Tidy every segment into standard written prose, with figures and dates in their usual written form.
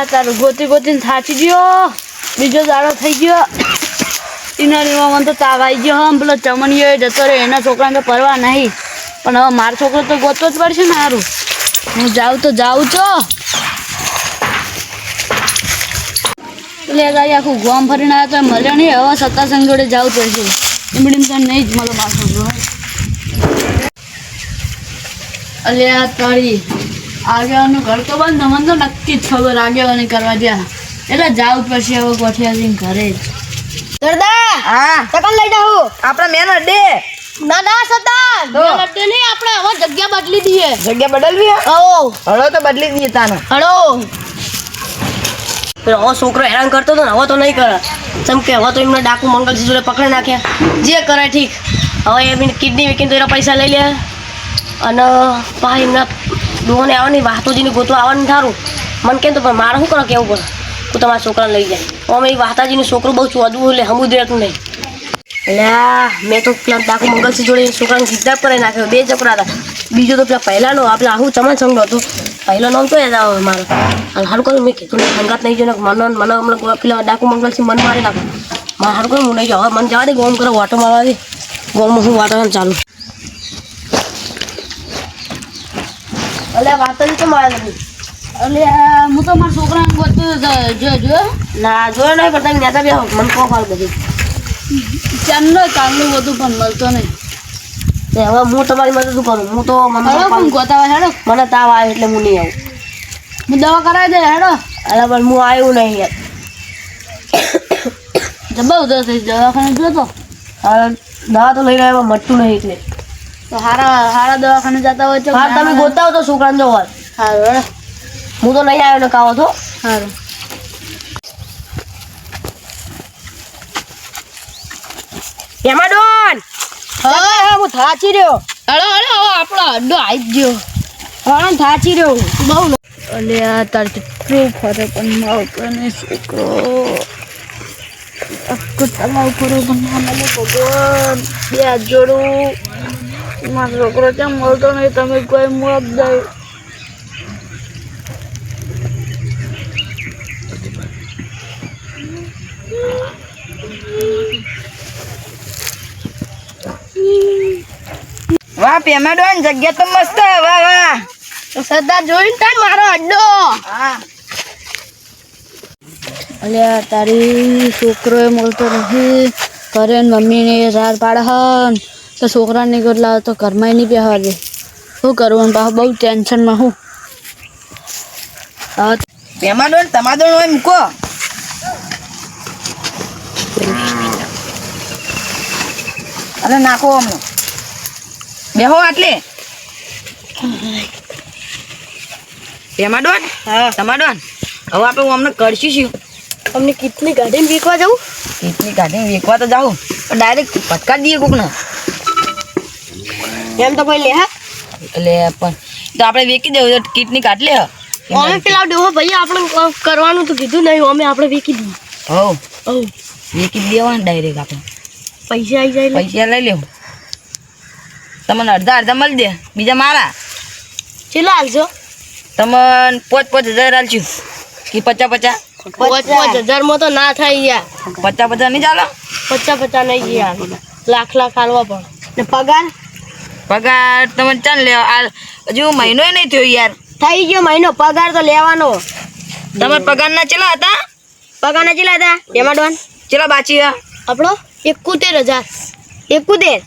તારું ગોતી ગોતીને થાચી ગયો બીજો દાડો થઈ ગયો ઇનારીમાં મને તો તાવ આવી ગયો હમ પેલો ચમનીયો જતો રહ્યો એના છોકરાને તો પરવા નહીં પણ હવે મારો છોકરો તો ગોતવો જ પડશે ને સારું હું જાઉં તો જાઉં છો એટલે તારી આખું ગોમ ફરીને આવ્યો તો મળ્યો નહીં હવે સત્તાસંગ જોડે જાવું પડશે એમડીમ તો નહીં જ મળો મારો છોકરો અલ્યા તારી આગેવાનું ઘર તો બંધ મને તો નક્કી જ ખબર આગેવાની કરવા ગયા એટલે જાવું પડશે હવે ગોઠિયાથી ઘરે જ સરદાર હા સકન લઈ જાઉં આપણા મેન અડ્ડે ના ના સરદાર લડ્ડે નહીં આપણે હવે જગ્યા બદલી દઈએ જગ્યા બદલવી ઓ હળો તો બદલી દઈએ તાનો હળો pero હવે છોકરો હેરાન કરતો હતો ને હવે તો નહીં કરે જેમ કે હવે તો એમને ડાકુ મંગલસિંહ જોડે પકડી નાખ્યા જે કરે ઠીક હવે એમની કિડની વેકીને તો એના પૈસા લઈ લે અને પાછી એમના ડોને આવવાની વાહતોજીને ગોતવા આવવાનું થારું મને કેમ તો પણ મારે શું કરો કેવું પડે તું તમારા છોકરાને લઈ જાય અમે એ વાહતાજીનું છોકરું બહુ ચોદવું એટલે હમું દેતું નહીં એટલે મેં તો પેલા ડાકુ મંગલસિંહ જોડે છોકરાને કિડનેપ કરી નાખ્યો બે છોકરા હતા બીજો તો પેલા પહેલાંનો આપણે આવું ચમન સંગનો હતો પહેલો નામ તો યાદ આવે મારો અને સારું કર્યું મેં કીધું સંગાત નહીં જોઈને મને હમણાં પેલા ડાકુ મંગલસિંહ મન મારી નાખો મારે સારું કર્યું હું નહીં જાઉં હવે મને જવા દે ગોમ કરો વાટો મારવા દે ગોમમાં હું વાટવાનું ચાલુ એટલે વાર્તા તો મારે નથી એટલે હું તો મારા છોકરાને ગોતું જો ના જોયો નહીં પણ તમે નેતા બી મને કહો ફાળ બધી ચાંદલો ચાંદલું બધું પણ મળતો નહીં હવે હું તમારી મદદ શું કરું હું તો મને ગોતાવા હેડો મને તાવ આવે એટલે હું નહીં આવું હું દવા કરાવી દે હેડો એટલે પણ હું આવ્યું નહીં યાર જબ્બા ઉધર થઈ દવાખાને જોતો હવે દવા તો લઈને આવ્યા મટતું નહીં એટલે તો હારા દવાખાને જતા હોય તો હા તમે ગોતાવો તો છોકરાને જો હોય સારું હેડો હું તો નહીં આવ્યો ને કાવો તો સારું એમાં ડોન હા હું થાચી રહ્યો હેડો હેડો હવે આપણો અડ્ડો આવી જ ગયો હા થાચી રહ્યો બહુ અલે આ તાર કેટલું ફરે પણ મારો પણ છોકરો આખું તમાવ કરો પણ મને ભગવાન બે હાથ જોડું મારો છોકરો કેમ મળતો નહીં તમે કોઈ મોત જાય વાહ પેમાડોન જગ્યા તો મસ્ત વાહ વાહ સરદાર જોઈને તાર મારો અડ્ડો હા અલ્યા તારી છોકરો એ મળતો નથી ઘરે મમ્મીને રાર પાડે હન તો છોકરાને ગોટલા તો ઘરમાં નહીં બેહવા દે શું કરવું પાછું બહુ ટેન્શનમાં હું પેમાડોન તમાડોન હોય મૂકો અરે નાખો હમણાં બેહો આટલે પેમાડોન તમાડોન હવે આપણે અમને કરશું શું અમને કેટલી ગાડીને વેચવા જવું કેટલી કાઢીને વેચવા તો જાઉં પણ ડાયરેક્ટ પટકારી દઈએ કોકને એમ તો કોઈ લે હા એટલે પણ તો આપણે વેચી દેવું કીટની કાઢ લે અમે પેલા ડોહો ભાઈ આપણે કરવાનું તો કીધું નહીં અમે આપણે વેચી દઈએ હવ ઓ વેચી દેવાનું ડાયરેક્ટ આપણે પૈસા આવી જાય પૈસા લઈ લેવું તમને અડધા મળી દે બીજા મારા ચેલા હાલશો તમને 5,000 હાલશું કે 50,000 5,000 માં તો ના થાય યાર 50,000 નહીં ચાલો 50 નહીં યાર લાખ હાલવા પણ ને પગાર તમે ચાલ લેવા હજુ મહિનો નહીં થયો યાર થઈ ગયો મહિનો પગાર તો લેવાનો તમારા પગારના ચેલા હતા પગાર ના ચેલા હતા એમાં ડોન ચેલા બાચી આપણો 71,000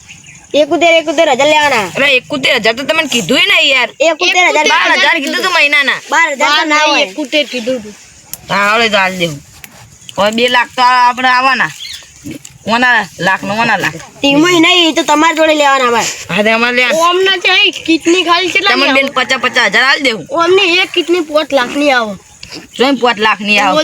71,000 લેવાના અરે 71,000 તો તમને કીધું ને યાર 71,000 12,000 કીધું તું મહિનાના 12,000 ના હોય 71 કીધું તું આવડે તો હાલ દેવું હવે 2 લાખ તો આપણે આવવાના ઓના લાખ ટીમોય નહીં તો તમારા જોડે લેવાના ભાઈ હા તે અમારે લે ઓમના છે કિડની ખાલી કેટલા તમે બેન 50,000 હાલ દેવું ઓમને એક કિડની 5 લાખ ની આવે જોઈ 5 લાખ ની આવ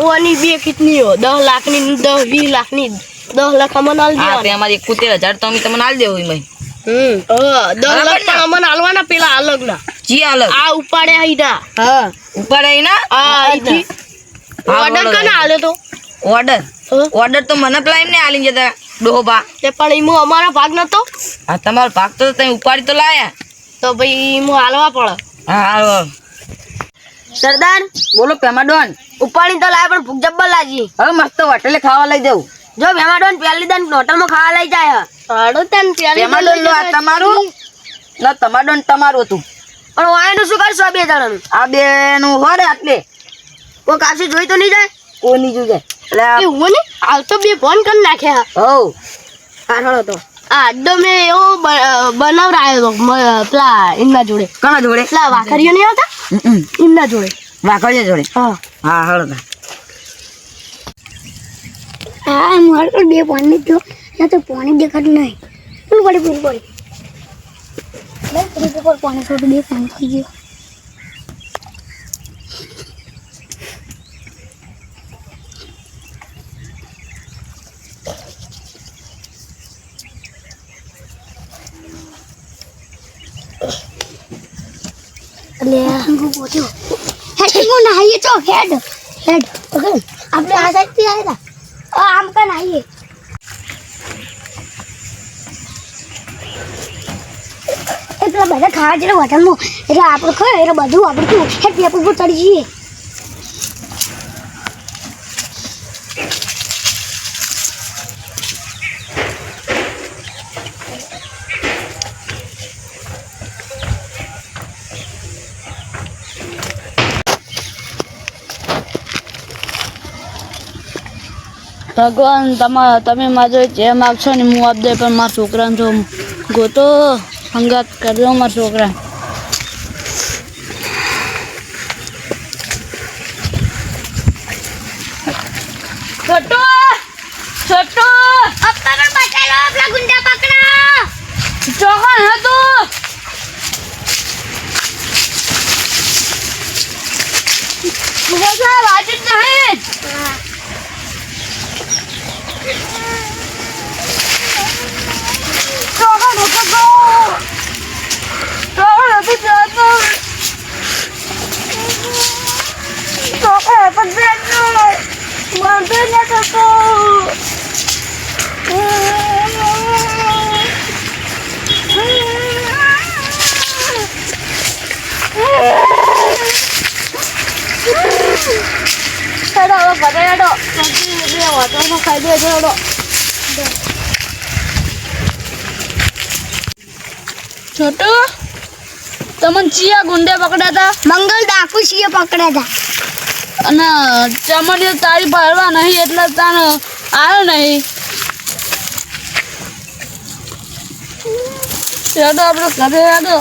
ઓની બે કિડની હો 10 લાખ ની 20 લાખ ની 10 લાખ અમને આલ હા તે દેવાના અમારે 71,000 તો અમે તમને હાલ દેવું એમાં 10 લાખ પણ અમને આલવાના પેલા અલગ ના જી અલગ આ ઉપાડે આઈડા હા ઉપર આવી ના આ આઈથી ઓર્ડર કને આલ્યો તો ઓર્ડર તો મને પેલા એમને આલી જતા ડોહા તે પણ ઈમો અમારો ભાગ નતો હા તમારો ભાગ તો તમે ઉપાડી તો લાયા તો ભાઈ ઈમો આલવા પડે હા હાલો સરદાર બોલો પેમાડોન. ઉપાડી તો લાય પણ ભૂખ જબ્બર લાગી. હવે મસ્ત હોટલે ખાવા લઈ જાઉં. જો ભેમાડોન પહેલી દાન હોટલમાં ખાવા લઈ જાય હાડો તને પ્યાલી પેમાડોન લો આ તમારું ને તમાડોન તમારું હતું. પણ વાયનું શું કરશો આ બે જણાનું? આ બે નું હોરે આટલે કોઈ કાશી જોઈ તો નહીં જાય? કોઈ નહીં જોઈ જાય. એટલે એવું ને હાલ તો બે ફોન કરી નાખ્યા હવ હારો તો આ અડ્ડો મેં એવો બનાવરાયો હતો પેલા એમના જોડે કોના જોડે? પેલા વાખરીઓ નહીં આવતા એમના જોડે વાઘોડિયા જોડે. હા હા હળો હા મારે તો બે પાણી જો ના તો પાણી દેખાતું નહીં. પૂરું પડી પાણી છોડું બે પાણી થઈ ગયું. એટલે હું પહોંચ્યો હેડ હું નાહીએ તો હેડ ઓકે આપણે આ સાઈડ થી આવ્યા હતા આમ કા નાહીએ એટલા બધા ખાવા જેટલા હોટલમાં એટલે આપણે ખાય એટલે બધું આપણે શું હેડ પેપર પર ચડી જઈએ. ભગવાન તમે મારો જે માગશો ને હું આપી દે પણ મારા છોકરાને જો ગોતો હંગાત કરજો મારા છોકરા. છોટો છોટો અપને બચાલો આપલા ગુંડા પકડા ચોકન હતું મુझे वाजिब नहीं Jangan lupa kau. Jangan lupa jangan. Jangan lupa jangan. Mantunya kau. Ada apa pada ada? Nanti dia waktu mau kaji aja ada. छोटू तमन चिया गुंडे पकड़ा था मंगल डाकू चिया पकड़ा था અને ચમડીઓ તારી ભરવા નહીં એટલે તાને આવ્યો નહીં ચાલો આપણે ઘરે આવો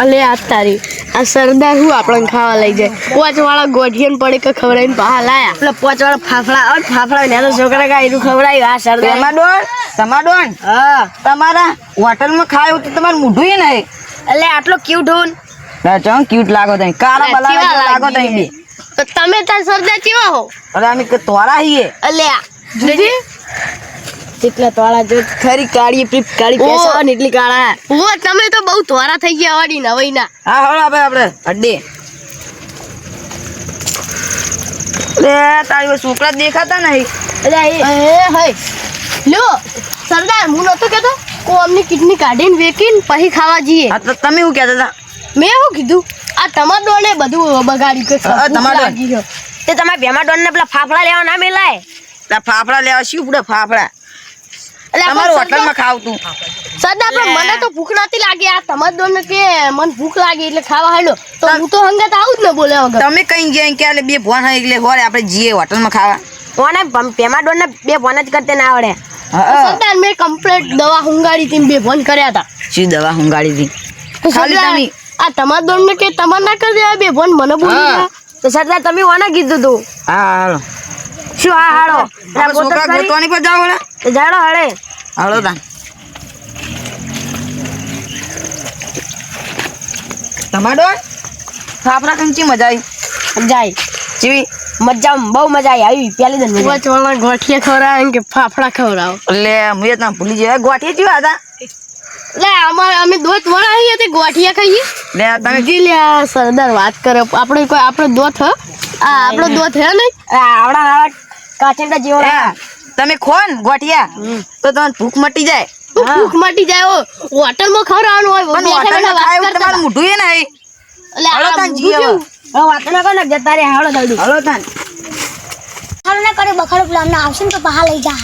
અલે આ તારી આ સરદાર હું આપણને ખાવા લઈ જાય પોચ વાળા ગોઠિયન પડે કે ખવડાવીને બહાર લાયા એટલે પોચ વાળા ફાફડા ને તો છોકરા કા એનું ખવડાવ્યું આ સરદાર તમાડોન હા તમારા હોટલમાં ખાયું તો તમારું મોઢું એ નહીં. એટલે આટલો ક્યુટ હોન ચમ ક્યુટ લાગો તમે કાળા કેવા બલાવા લાગો તમે લાગી? બી. તો તમે તાર સરદાર કેવા હો અરે અમે કે તોરા હીએ અલ્યા જોજી જેટલા તોળા જો ખરી કાળી પીપ કાળી ઓ. પેસા ને એટલી કાળા ઓ તમે તો બહુ તોરા થઈ ગયા વાડી નવઈના હા હળો આપણે અડ્ડે લે તારી છોકરા દેખાતા નહીં. એટલે એ હઈ લ્યો સરદાર હું નતો કેતો કો અમની કિડની કાઢીને વેકીને પછી ખાવા જઈએ આ તો તમે શું કહેતા હતા? મેં શું કીધું આ ટમાટોને બધું બગાડ્યું કે હા, ટમાટો. તે તમારે ભેમાડોન ને પેલા ફાફડા લેવા ના મેલાય આ ફાફડા લેવા શું પડે ફાફડા એટલે તમારું હોટલમાં ખાવતું. સરદાર પણ મને તો ભૂખ નથી લાગી આ ટમાટોને કે મને ભૂખ લાગી એટલે ખાવા હેડો તો હું તો હંગાત આવું જ ને બોલે વગર તમે કઈ ગયા કે એટલે બે ભોન હોય એટલે હોરે આપણે જઈએ હોટલમાં ખાવા. કોને ભેમાડોન ને બે ફોન જ કરતે ના આવડે સરદાર મેં કમ્પ્લીટ દવા હુંગાડી હતી ને બે ફોન કર્યા હતા શું દવા હુંગાડી હતી? તો ખાલી સરદાર તમે આ ટમાટોને કે તમારે ના કરી દેવા બે ફોન મને બોલી હા. ગયા. તો સરદાર તમે કોને કીધું તું હા હાલો શું હા હાડો આપણે છોકરા ગોતવાની પર જાવ ને જાડો હળે હાલો તા ટમાટો ફાફડા કંચી મજા આવી જાય ચીવી મજા બહુ મજા આવી પેલી દિન મજા વચવાળા ગોઠિયા ખવડાવે કે ફાફડા ખવડાવો એટલે મુએ તમે ભૂલી ગયા ગોઠી ચીવા હતા લે અમારે અમે દોત વળાવીએ તે ગોઠિયા ખાઈએ લે તમે જી લે આ સરદાર વાત કરે આપણે કોઈ આપણો દોત હ આ આપણો દોત હે નહીં આવડા કાચંડા જેવો એ, તમે ખો ને ગોઠિયા તો તમને ભૂખ મટી જાય. તું ભૂખ મટી જાય હોટલમાં ખવડાવવાનું હોય પણ બેઠા હોટલમાં બેઠા ખાય વાત એવું તમારું મોઢું એ નહીં. એટલે હળો આ તાન મોઢું જીએ હવે. કેવું? હવે વાત ના કરો ને જતા રહ્યા હાલો જલ્દી. હળો તાન. હાલો ના કરે બખાડો પેલા અમને આવશે ને તો બહાર લઈ જા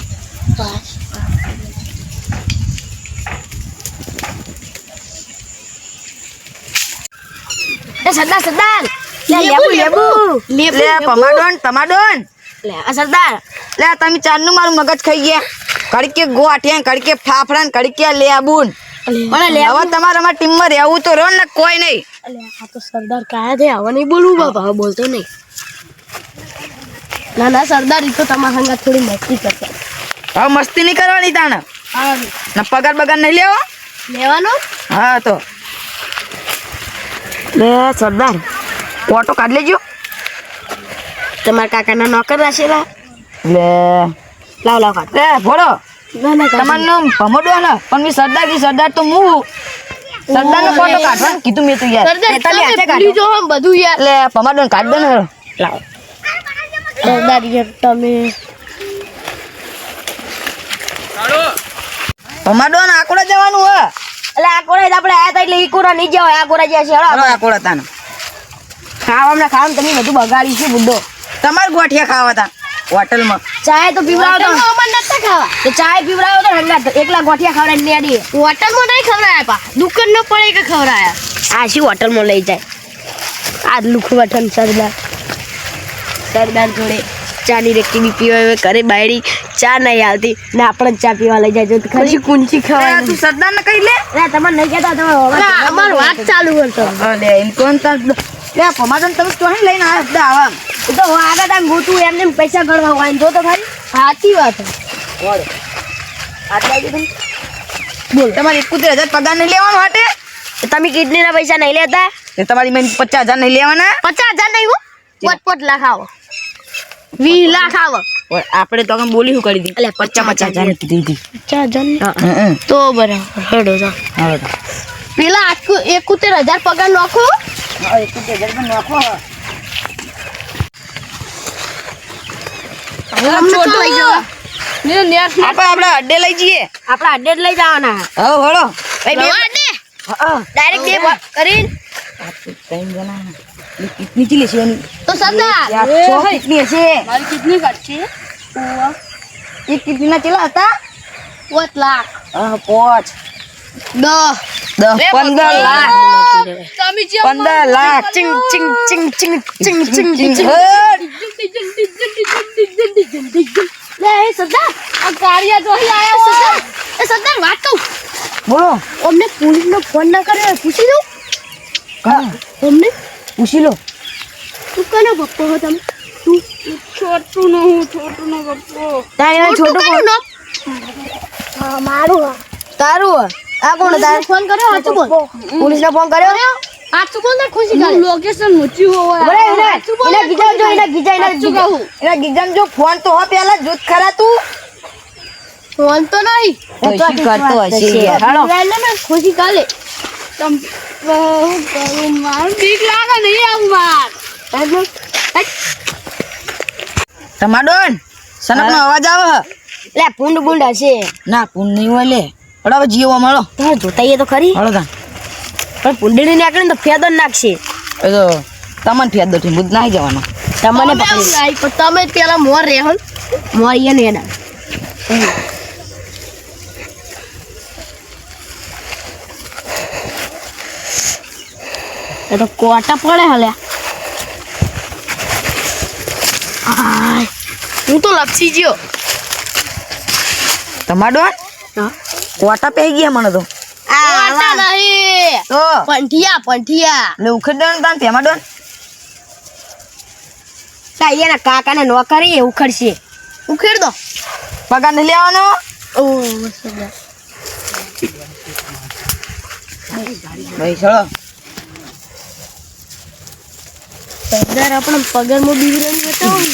એ સરદાર સરદાર લે લેબુ, લેબુ લેબુ. લે પમાડોન તમાડોન લે આ સરદાર લે તમે ચારનું મારું મગજ ખાઈ ગયા. કડકે ગોઠિયા કડકે ફાફડા ને કડકે લેબુન. પણ લે હવે તમારે અમારી ટીમમાં રહેવું તો રહો ને કોઈ નહીં. આ તો સરદાર કાયા છે હવે નહીં બોલવું બાપા હવે બોલતો નહીં. ના ના સરદાર ઈ તો તમારા સંગાત થોડી મસ્તી કરશે હવે મસ્તી નહીં કરવાની તાણે. ને પગાર બગાર નહીં લેવો. લેવાનો હા તો લે સરદાર ઓટો કાઢ લેજો. તમારા કાકાના નોકર રાખેલા લે લાવ લાવ કાઢ લે ભોળો ના ના તમારું નામ ભમડો ને પણ મેં સરદાર કી સરદાર તો હું સરદાર નો ફોટો કાઢવાનું કીધું મેં તો યાર. સરદાર તમે હાથે તમે કાઢો. ભૂલી જો હમ બધું યાર લે ભમડો કાઢ દો ને હેરો. લાવ સરદાર યાર તમે ભમડો ને આકોડા જવાનું હે. એટલે આ કોરા આપણે આયા તા એટલે ઈ કોરા નહીં જાવ આ કોરા જ્યાં છે હલો હેડો આકોડા તાને ખાવામાં ખાવાનું તમે બધું બગાડી છે બુડ્ઢો તમારે ગોઠિયા ખાવા તા હોટલમાં. ચાય તો પીવડાવો તો હોટલમાં અમારે નતા ખાવા તો ચાય પીવડાવો તો હંગાત એકલા ગોઠિયા ખવડાવીને નહીં આડીએ હોટલમાં નહીં ખવડાયા પા દુકાન ન પડે કે ખવડાયા આ શું હોટલમાં લઈ જાય આ લુખું વઠન સરદાર સરદાર જોડે ચાની રેકડી બી પીવા આવે ઘરે બાયડી ચા નહીં આવતી ને આપણે જ ચા પીવા લઈ જાય તો ખરી કુંચી લે, ખવાય તું સરદાર ને કહી લે. તમે નહીં કહેતા તમે અમાર વાત ચાલુ કરતો લે એમ કોણ તાર લે ભમડો ને તમે ચોહી લઈને આવ્યા બધા આવા. એ તો આગળ તાર ગોતું એમને એમ પૈસા ગણવા હોય ને જો તો ખરી સાચી વાત છે. આટલા કીધું બોલ તમારે 71,000 પગાર નહીં લેવાનો હાટે. તમે કિડનીના પૈસા નહીં લેતા એ તમારી મેં 50,000 નહીં લેવાના. 50,000 નહીં હું પોત લાખ આવો 20 લાખ આવો ઓય, આપણે તો બોલી શું કરી દી. એટલે 50,000 કીધી હતી. 50,000 તો બરાબર હેડો જા હવે તો પેલા 71,000 પગાર નાખો 71,000 પણ નાખો. છોટો લઈ જાઓ આપણે અડ્ડે લઈ જઈએ. આપણા અડ્ડે જ લઈ જવાના હવે હળો. ડાયરેક્ટ બે કરીને ત્રણ જણા કિતની ચીલી છે એની? તો સરદાર 100 કિતની હશે. મારી કેટલી ઘટ છે એક કિતનીના ચેલા હતા? 5 લાખ 5 10 15 લાખ તમે જે 15 લાખ ચિંગ ચિંગ ચિંગ ચિંગ ચિંગ ચિંગ ચિંગ હટ. લે એ સરદાર આ કાળિયા જોઈ આયા સરદાર એ સરદાર વાત કહું બોલો અમને પોલીસનો ફોન ના કર્યો પૂછી દઉં અમને પૂછી લો. તું કનો પપ્પો હો તમે તું છોટું નો હું છોટું નો પપ્પો તારે છોટું કનું નામ મારું તારું આ કોણ તાર ફોન કર્યો હાચું બોલ પોલીસને ફોન કર્યો હાચું બોલ ને ખુશી કાઢ લોકેશન મૂચ્યું હોય બરે એના ગીજા જો એના ગીજા એના ગીજા એના ગીજામ જો ફોન તો હો પેલા જોત ખરા તું. ફોન તો નહીં તો શું કરતો હશે યાર. હાલો એટલે ને ખુશી કાલે તમ કરું માર બીક લાગે નહીં આવું માર ટમાડોન સનકનો અવાજ આવે હે? લે પૂંડ બુંડ હશે ના પૂન નહીં હોય લે. હળો હવે જીવો મળો. તારે જોતા એ તો ખરી હળો તા પણ પૂંડણી નીકળે ને તો ફેદો નાખશે એ તો તમને ફેદ દો બુધ નાહી જવાનો. તમને પકડી પણ તમે પેલા મોર રહેલ મોરીએ ને એના એ તો કોટા પડે હલે હું તો લપસી ગયો ટમાડોન કોટા પહી ગયા મને તો. કોટા નહીં તો પંઠિયા લે ઉખેડ દો ને તાન ટમાડોન. તાઈ એના કાકાને નોકરી એ ઉખડશે ઉખેડ દો પગાર નહીં લેવાનો. ઓ ભાઈ ચલો સરદાર આપણે પગારમાં બીવરાની બતાવો ને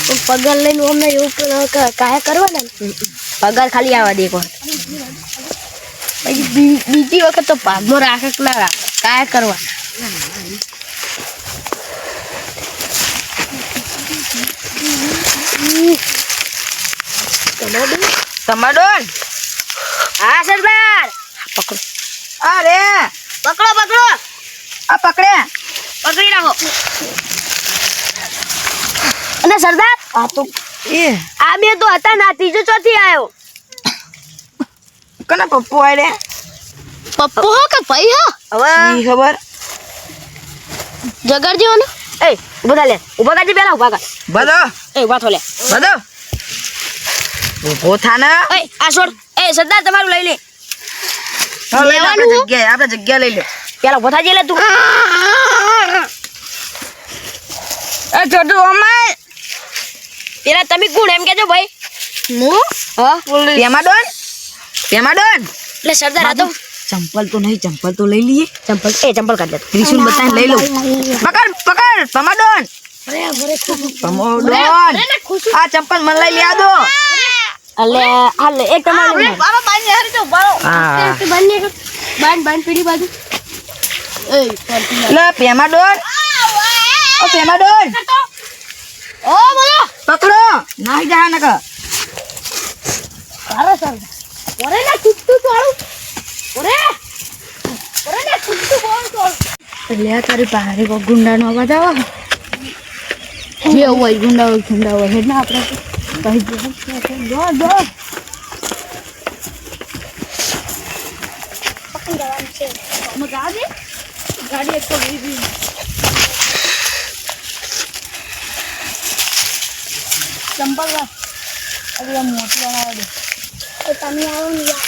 તો પગાર લઈને અમને એવું કાયા કરવાના ને પગાર ખાલી આવવા દે કોણ પછી બીજી વખત તો ભાગમાં રાખે કે ના રાખે કાયા કરવા તમારો ડોન હા સરદાર અરે પકડો આ પકડે પકડી રાખો. અને સરદાર આ તો એ આ બે તો હતા ના, ત્રીજો ચોથી આવ્યો. કના પપ્પુ આડે પપ્પુ હો કે ભાઈ હો હવે ઈ ખબર જગાડજો ને એ ઉભા લે, ઉભા કાજે પેલા ઉભા કર. બધો એ ઉભા થો લે. બધો ઊભો થા ને એ આ છોડ. એ સરદાર તમારું લઈ લે. આપણે જગ્યા લઈ લે પેલા ઉભા થાજે લે તું. એ છોટુ અમાય પેલા તમે કોણ એમ કેજો ભાઈ. હું હા પેમા ડોન એટલે સરદાર આ તો ચંપલ તો નહીં, ચંપલ તો લઈ લઈએ. ચંપલ કાઢ લે. ત્રિશુલ બતાવીને લઈ લઉં. પકડ પમા ડોન પમો ડોન આ ચંપલ મને લઈ લે દો. અલે હાલે એક તમારું લે. બાબા બાંધ યાર તો બાળો હા બાંધ પીડી બાજુ એ લે પેમા ડોન ઓ પેમા ડોન ઓ બોલો પકડો નાહી જા નક તારો સરદાર ઓરે ના કુત્તું વાળું ઓરે ના કુત્તું વાળું એટલે આ તારી પારે કો ગુંડાનો અવાજ આવે. જે હોય ગુંડા હોય હેડ ના આપણે કહી દો દો. ગાડી એક તો ચંપલ અરે મોટી બનાવે દે. તો તમે આવો ને યાર.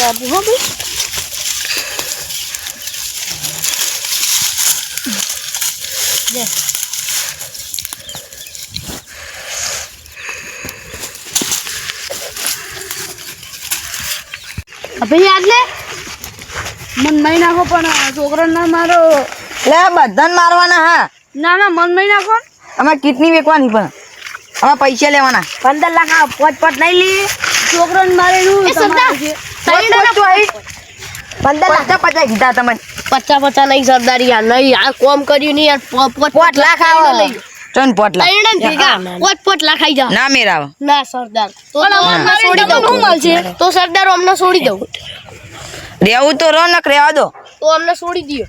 આપું હો ભાઈ. ભાઈ યાદ લે મન મહી નાખો પણ છોકરો ના મારો. લે બધાને મારવાના હા. ના મન મહી નાખો. અમારે કિડની વેચવાની પણ અમારે પૈસા લેવાના. 15 લાખ આ પોચ નહીં લી. છોકરો ને મારે નું એ સરદાર 50 કીધા તમે. 50 નહીં સરદાર યાર નહીં આ કોમ કર્યું નહીં યાર 5 લાખ આવે ચન પોટલા તૈણ ભેગા 5 લાખ આઈ જા ના મેરાવ. ના સરદાર તો અમને છોડી દઉં મળશે તો સરદાર અમને છોડી દઉં રેવું તો રો નક રેવા દો. તો અમને છોડી દયો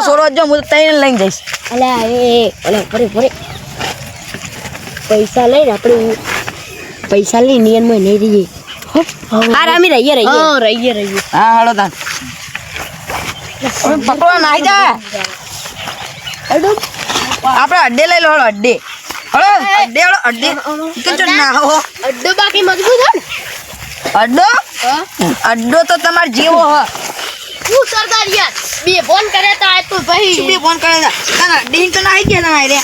છોડો જો હું તઈને લઈને જઈશ. અલ્યા અલે ભરે પૈસા લઈને આપણે પૈસા લઈ નિયનમાં નહીં રહીએ. હા રામી રહીએ હા રહીએ હા હાલો તાન પકડવા નાઈ જા. આપણે અડ્ડે લઈ લો અડ્ડે અડ્ડે કે ના હો અડ્ડો બાકી મજબૂત હે ને અડ્ડો તો તમાર જેવો હ. હું સરદાર યાર બે ફોન કર્યા તા તો ભાઈ બે ફોન કરે તને ડીન તો નાઈ ગયા તમારે રે.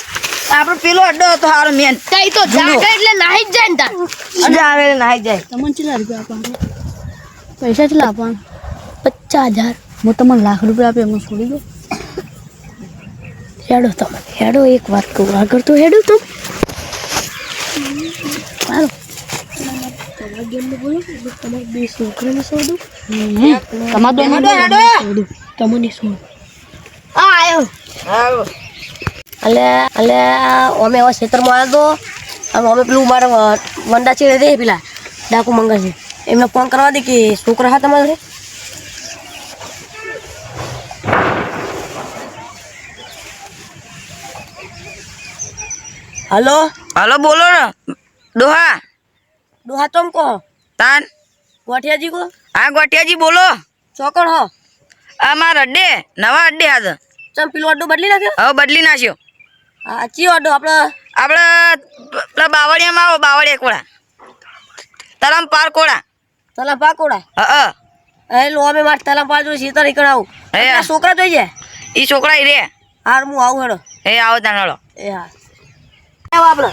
આપણો પેલો અડ્ડો હતો હારો મેન તઈ તો જાગે એટલે નાહી જ જાય ને તાર અડ્ડા આવે નાઈ જાય. તમને કેટલા રૂપિયા આપવાના? પૈસા કેટલા આપવાના? 50,000 હું તમને લાખ રૂપિયા આપે એમાં છોડી દો. હેડો તમે હેડો એક વાત કહું આગળ તો હેડો તો તમારે બે છોકરાને છોડું તમને છોડ આ આવ્યો હાલો અલે અમે હવે ખેતરમાં આવ્યો તો અમે પેલું મારા વંડા ચીડે દે પેલા ડાકુ મંગળ છે એમને ફોન કરવા દે કે છોકરા હા તમારે હલો હાલો બોલો ને ડોહા ડોહા તમ કહો તાન ગોઠિયાજી કહો હા ગોટિયાજી બોલો. ચોકડ હો અમારા અડ્ડે નવા અડ્ડે હાથ ચમ પેલું અડ્ડો બદલી નાખ્યો હવે બદલી નાખ્યો. હા ચીયો અડ્ડો આપણે આપણે પેલા બાવળિયામાં આવો બાવળિયા કોળા તરમ પાર કોળા તલા પાકોડા હા એ લો અમે માર તલા પાજો સીતર ઈકણ આવું હે. આ છોકરા જોઈ જાય એ છોકરા ઈ રે હાર હું આવું હેડો એ આવો તાન હળો એ હા આવો આપણે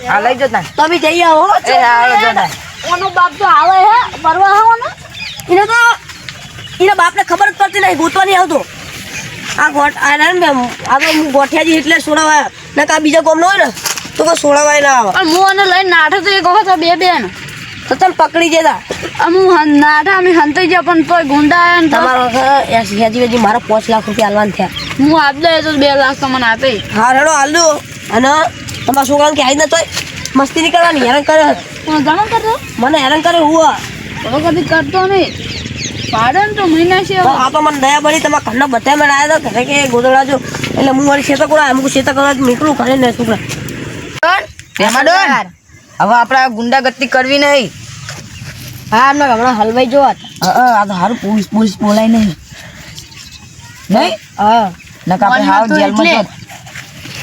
હા લઈ જો તાન તમે જઈ આવો હો. એ હા હળો જો તાન ઓનો બાપ તો આવે હે પરવા આવવાનો. એને તો એના બાપને ખબર જ પડતી નહીં ગોતવા નહીં આવતો આ આગળ હું ગોઠિયાજી એટલે સોડાવાયા ને કા બીજા કોમ ન હોય ને તો કોઈ સોડાવાય ના આવે પણ હું એને લઈને નાઠે તો એક વખત બે બેન તો તમે પકડી જતા અમુક નાઠા અમે હંતાઈ ગયા પણ તોય ગુંડા આવ્યા ને તો તમારા હેજી મારા 5 લાખ રૂપિયા હાલવાન થયા હું આપ દે તો 2 લાખ તમને આપે. હા રેડો હાલ દો અને તમારા છોકરાને કે આવી ને તોય મસ્તી નહીં કરવાની, હેરાન કરે. પણ ઘણો કરતો મને હેરાન કરે હું. હવે કદી કરતો નહીં. પાડે ને તો મહિના છે હવે. આ તો મને દયા પડી, તમારા ઘરના બધા મેં આવ્યા હતા ઘરે કે ગોદડા જો, એટલે હું મારી શેતા કોડા અમુક શેતા કરવા નીકળું ઘરે ને છોકરા. ભેમાડોન હવે આપણે ગુંડાગર્દી કરવી નહીં. હા એમને હમણાં હલવાઈ જોવા હતા. આ તો હારું પોલીસ બોલાય નહીં હા નકા આપણે હાવ જેલમાં જો.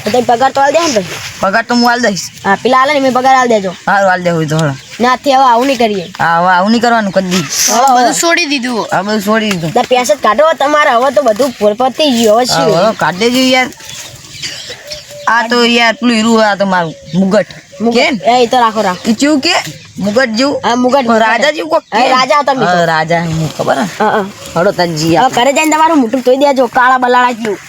તો તમે પગાર તો હાલ દે ને ભાઈ. પગાર તો હું હાલ દઈશ. હા પેલા હાલે ને મેં પગાર હાલ દેજો. હારું હાલ દેવું તો હળો. નાથી હવે આવું નહીં કરીએ. હા હવે આવું નહીં કરવાનું કદી. બધું છોડી દીધું. આ બધું છોડી દીધું. પૈસા જ કાઢો તમારે, હવે તો બધું પતી ગયું. હવે શું હવે કાઢ દેજો યાર. આ તો યાર પેલું હીરું આ તો મારું મુગટ કે એ તો રાખો રાખો. ઈ ચેવું કે મુગટ જેવું. હા મુગટ રાજા જેવું કોક કે. રાજા તમે રાજા હું ખબર હે. હા હળો તાજી હવે ઘરે જઈને તમારું મોટું ધોઈ દેજો કાળા બલાડા જેવું.